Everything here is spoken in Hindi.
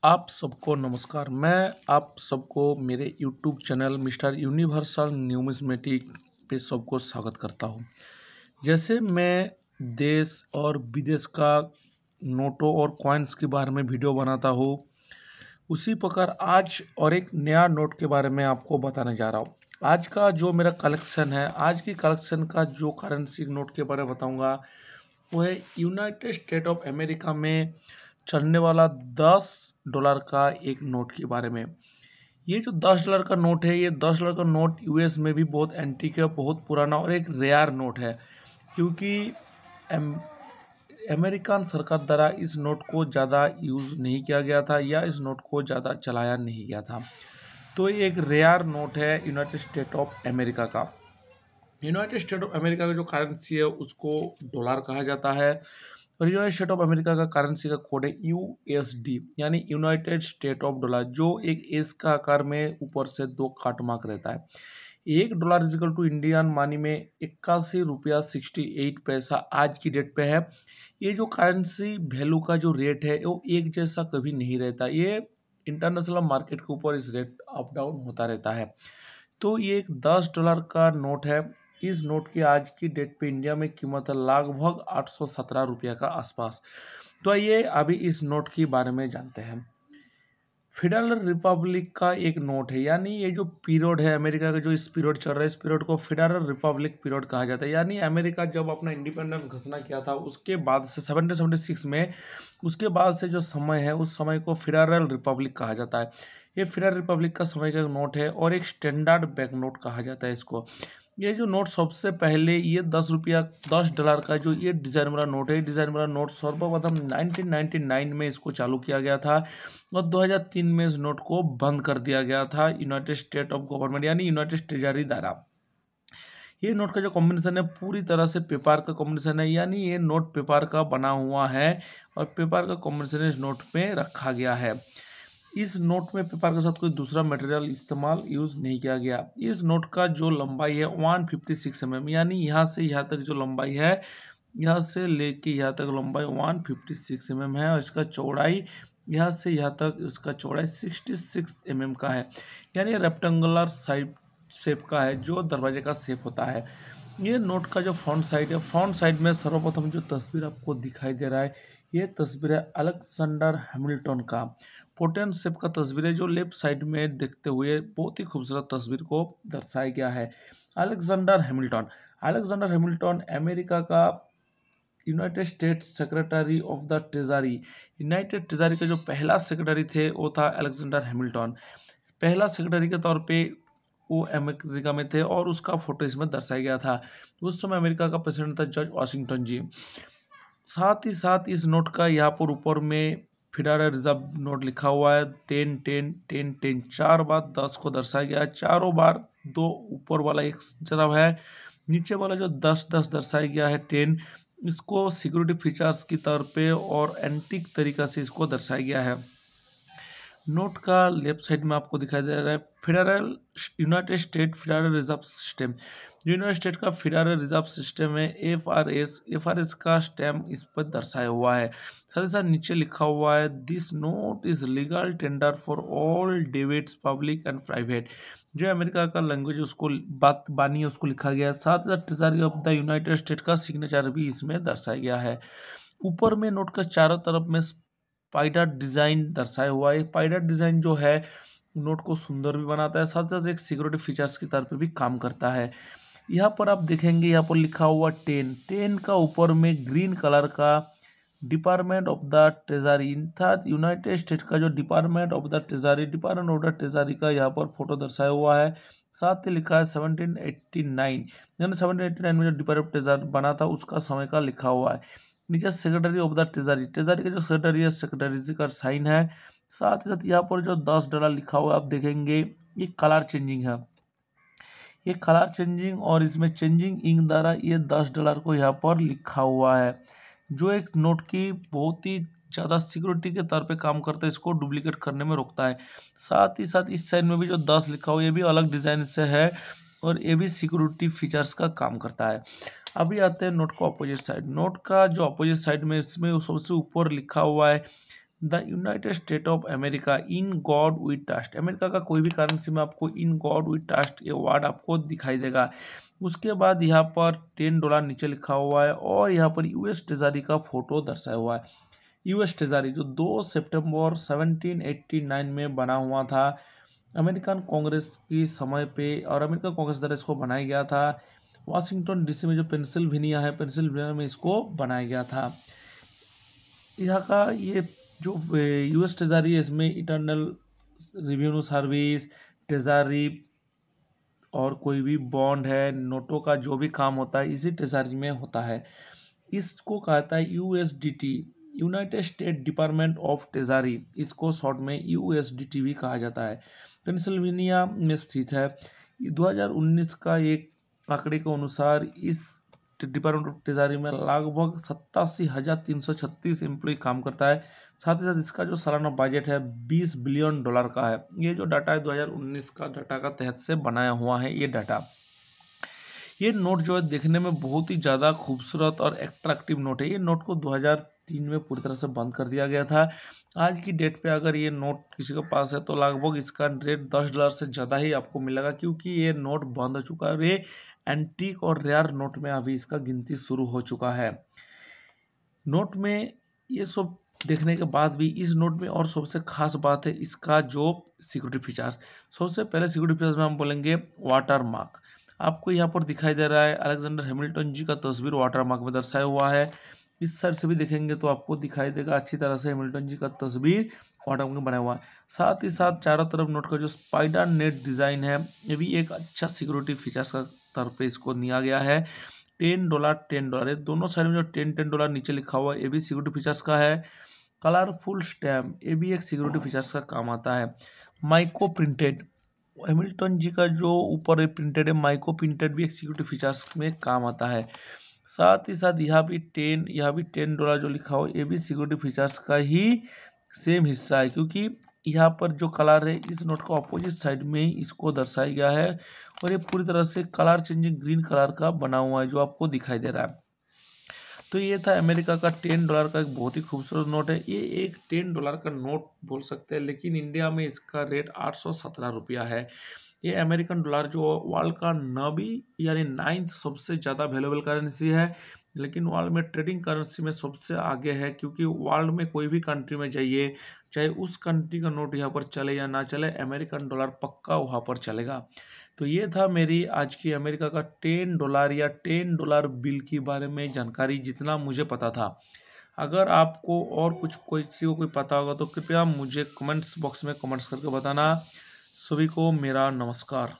आप सबको नमस्कार। मैं आप सबको मेरे यूट्यूब चैनल मिस्टर यूनिवर्सल न्यूमिज्मेटिक पे सबको स्वागत करता हूँ। जैसे मैं देश और विदेश का नोटों और कॉइन्स के बारे में वीडियो बनाता हूँ, उसी प्रकार आज और एक नया नोट के बारे में आपको बताने जा रहा हूँ। आज का जो मेरा कलेक्शन है, आज की कलेक्शन का जो करेंसी नोट के बारे में बताऊँगा, वो है यूनाइटेड स्टेट ऑफ अमेरिका में चलने वाला $10 का एक नोट के बारे में। ये जो $10 का नोट है, ये $10 का नोट यूएस में भी बहुत एंटीक है, बहुत पुराना और एक रेयर नोट है, क्योंकि अमेरिकन सरकार द्वारा इस नोट को ज़्यादा यूज़ नहीं किया गया था या इस नोट को ज़्यादा चलाया नहीं गया था। तो ये एक रेयर नोट है यूनाइटेड स्टेट ऑफ अमेरिका का। यूनाइटेड स्टेट ऑफ अमेरिका का जो करेंसी है उसको डॉलर कहा जाता है और यूनाइटेड स्टेट ऑफ अमेरिका का करेंसी का कोड है यूएसडी, यानी यूनाइटेड स्टेट ऑफ डॉलर, जो एक एस का आकार में ऊपर से 2 काट मार्क रहता है। $1 इजिकल टू इंडियन मनी में 81 रुपया 68 पैसा आज की डेट पे है। ये जो करेंसी वैल्यू का जो रेट है वो एक जैसा कभी नहीं रहता, ये इंटरनेशनल मार्केट के ऊपर इस रेट अप डाउन होता रहता है। तो ये एक $10 का नोट है। इस नोट की आज की डेट पे इंडिया में कीमत है लगभग 817 रुपया का आसपास। तो आइए अभी इस नोट के बारे में जानते हैं। फेडरल रिपब्लिक का एक नोट है, यानी ये जो पीरियड है अमेरिका का, जो इस पीरियड चल रहा है, इस पीरियड को फेडरल रिपब्लिक पीरियड कहा जाता है। यानी अमेरिका जब अपना इंडिपेंडेंस घोषणा किया था उसके बाद से 1776 में, उसके बाद से जो समय है उस समय को फेडरल रिपब्लिक कहा जाता है। ये फेडरल रिपब्लिक का समय का नोट है और एक स्टैंडर्ड बैंक नोट कहा जाता है इसको। ये जो नोट सबसे पहले ये $10 का जो ये डिज़ाइन वाला नोट है, डिज़ाइन वाला नोट सर्वप्रथम 1999 में इसको चालू किया गया था और 2003 में इस नोट को बंद कर दिया गया था यूनाइटेड स्टेट ऑफ गवर्नमेंट यानी यूनाइटेड ट्रेजरी द्वारा। ये नोट का जो कॉम्बिनेशन है पूरी तरह से पेपर का कॉम्बिनेशन है, यानी ये नोट पेपर का बना हुआ है और पेपर का कॉम्बिनेशन इस नोट में रखा गया है। इस नोट में पेपर के साथ कोई दूसरा मटेरियल इस्तेमाल यूज़ नहीं किया गया। इस नोट का जो लंबाई है 156 mm, यानी यहाँ से यहाँ तक जो लंबाई है, यहाँ से लेके यहाँ तक लंबाई 156 mm है और इसका चौड़ाई यहाँ से यहाँ तक इसका चौड़ाई 66 mm का है, यानी रेक्टेंगुलर शेप का है, जो दरवाजे का शेप होता है। ये नोट का जो फ्रंट साइड है, फ्रंट साइड में सर्वप्रथम जो तस्वीर आपको दिखाई दे रहा है, ये तस्वीर है अलेक्जेंडर हैमिल्टन का। पोटेन शेप का तस्वीर है जो लेफ्ट साइड में देखते हुए बहुत ही खूबसूरत तस्वीर को दर्शाया गया है। अलेक्जेंडर हैमिल्टन अमेरिका का United states secretary of the treasury, United treasury के जो पहला सेक्रेटरी थे वो था अलेक्जेंडर हैमिल्टन। पहला सेक्रेटरी के तौर पे वो अमेरिका में थे और उसका फोटो इसमें दर्शाया गया था। उस समय अमेरिका का प्रेसिडेंट था जॉर्ज वाशिंगटन जी। साथ ही साथ इस नोट का यहाँ पर ऊपर में फेडरल रिजर्व नोट लिखा हुआ है। 10 10 10 10 4 बार 10 को दर्शाया गया है, चारों बार 2 ऊपर वाला एक तरफ है, नीचे वाला जो 10 10 दर्शाया गया है 10, इसको सिक्योरिटी फीचर्स की तौर पे और एंटीक तरीका से इसको दर्शाया गया है। नोट का लेफ्ट साइड में आपको दिखाई दे रहा है federal United state federal reserve system. United state का फेडरल रिजर्व सिस्टम में एफआरएस का स्टैम्प इस पर दर्शाया हुआ है। साथ ही साथ नीचे लिखा हुआ है this note is legal tender for all debits public and private. जो अमेरिका का लैंग्वेज उसको बात बानी है उसको लिखा गया है। साथ ही साथ treasury of the United state का सिग्नेचर भी इसमें दर्शाया गया है। ऊपर में नोट का चारों तरफ में स्पाइडर डिज़ाइन दर्शाया हुआ है। स्पाइडर डिज़ाइन जो है नोट को सुंदर भी बनाता है, साथ साथ एक सिक्योरिटी फीचर्स की तरह पे भी काम करता है। यहाँ पर आप देखेंगे यहाँ पर लिखा हुआ 10 का ऊपर में ग्रीन कलर का डिपार्टमेंट ऑफ द ट्रेजरी, अर्थात यूनाइटेड स्टेट का जो डिपार्टमेंट ऑफ द ट्रेजरी का यहाँ पर फोटो दर्शाया हुआ है। साथ ही लिखा है 1789, यानी 1789 में जो डिपार्टमेंट ऑफ ट्रेजरी बना था उसका समय का लिखा हुआ है। नीचे सेक्रेटरी ऑफ द ट्रेजरी का जो सेक्रेटरी है, सेक्रेटरी जी का साइन है। साथ ही साथ यहाँ पर जो $10 लिखा हुआ है आप देखेंगे ये कलर चेंजिंग है, ये कलर चेंजिंग और इसमें चेंजिंग इंक द्वारा ये $10 को यहाँ पर लिखा हुआ है, जो एक नोट की बहुत ही ज़्यादा सिक्योरिटी के तौर पे काम करता है, इसको डुप्लीकेट करने में रोकता है। साथ ही साथ इस साइड में भी जो 10 लिखा हुआ है ये भी अलग डिज़ाइन से है और ये भी सिक्योरिटी फीचर्स का काम करता है। अभी आते हैं नोट का अपोजिट साइड। नोट का जो अपोजिट साइड में इसमें सबसे ऊपर लिखा हुआ है the United State of America in God we trust. America का कोई भी करेंसी में आपको इन गॉड वी ट्रस्ट ये वर्ड आपको दिखाई देगा। उसके बाद यहाँ पर $10 नीचे लिखा हुआ है और यहाँ पर यूएस ट्रेजरी का फोटो दर्शाया हुआ है। यूएस ट्रेजरी जो 2 सितंबर 1789 में बना हुआ था अमेरिकन कांग्रेस की समय पे, और अमेरिकन कांग्रेस द्वारा इसको बनाया गया था। वाशिंगटन डीसी में जो पेंसिल्वेनिया है, पेंसिल्वेनिया में इसको बनाया गया था। यहाँ का ये जो यूएस ट्रेजरी है इसमें इंटरनल रेवेन्यू सर्विस, ट्रेजरी और कोई भी बॉन्ड है, नोटों का जो भी काम होता है इसी ट्रेजरी में होता है। इसको कहता है USDT, United state department of treasury, इसको शॉर्ट में यूएसडीटी भी कहा जाता है। पेंसिल्वेनिया में स्थित है। 2019 का एक आंकड़े के अनुसार इस डिपार्टमेंट ऑफ ट्रेजरी में लगभग 87,336 एम्प्लॉय काम करता है। साथ ही साथ इसका जो सालाना बजट है $20 बिलियन का है। ये जो डाटा है 2019 का डाटा का तहत से बनाया हुआ है ये डाटा। ये नोट जो है देखने में बहुत ही ज़्यादा खूबसूरत और एट्रैक्टिव नोट है। ये नोट को 2003 में पूरी तरह से बंद कर दिया गया था। आज की डेट पे अगर ये नोट किसी के पास है तो लगभग इसका रेट $10 से ज़्यादा ही आपको मिलेगा, क्योंकि ये नोट बंद हो चुका है। ये एंटीक और रेयर नोट में अभी इसका गिनती शुरू हो चुका है। नोट में ये सब देखने के बाद भी इस नोट में और सबसे खास बात है इसका जो सिक्योरिटी फीचर्स। सबसे पहले सिक्योरिटी फीचर्स में हम बोलेंगे वाटर मार्क। आपको यहाँ पर दिखाई दे रहा है अलेक्जेंडर हैमिल्टन जी का तस्वीर वाटर मार्क में दर्शाया हुआ है। इस साइड से भी देखेंगे तो आपको दिखाई देगा अच्छी तरह से हैमिल्टन जी का तस्वीर वाटर मार्क में बना हुआ है। साथ ही साथ चारों तरफ नोट का जो स्पाइडर नेट डिज़ाइन है ये भी एक अच्छा सिक्योरिटी फीचर्स का तौर पे इसको दिया गया है। $10 ये दोनों साइड में जो $10 नीचे लिखा हुआ है ये भी सिक्योरिटी फीचर्स का है। कलरफुल स्टैम्प ये भी एक सिक्योरिटी फीचर्स का काम आता है। माइक्रो प्रिंटेड, हैमिल्टन जी का जो ऊपर प्रिंटेड है माइक्रो प्रिंटेड भी एक सिक्योरिटी फीचर्स में काम आता है। साथ ही साथ यहाँ भी $10 जो लिखा हो ये भी सिक्योरिटी फीचर्स का ही सेम हिस्सा है, क्योंकि यहाँ पर जो कलर है इस नोट का अपोजिट साइड में ही इसको दर्शाया गया है और ये पूरी तरह से कलर चेंजिंग ग्रीन कलर का बना हुआ है जो आपको दिखाई दे रहा है। तो ये था अमेरिका का $10 का एक बहुत ही खूबसूरत नोट है। ये एक $10 का नोट बोल सकते हैं, लेकिन इंडिया में इसका रेट 817 रुपया है। ये अमेरिकन डॉलर जो वर्ल्ड का 9वीं यानी 9th सबसे ज़्यादा वैल्यूएबल करेंसी है, लेकिन वर्ल्ड में ट्रेडिंग करेंसी में सबसे आगे है, क्योंकि वर्ल्ड में कोई भी कंट्री में जाइए चाहे उस कंट्री का नोट यहाँ पर चले या ना चले, अमेरिकन डॉलर पक्का वहाँ पर चलेगा। तो ये था मेरी आज की अमेरिका का $10 या $10 बिल के बारे में जानकारी, जितना मुझे पता था। अगर आपको और कुछ किसी को कोई पता होगा तो कृपया मुझे कमेंट्स बॉक्स में कमेंट्स करके बताना। सभी को मेरा नमस्कार।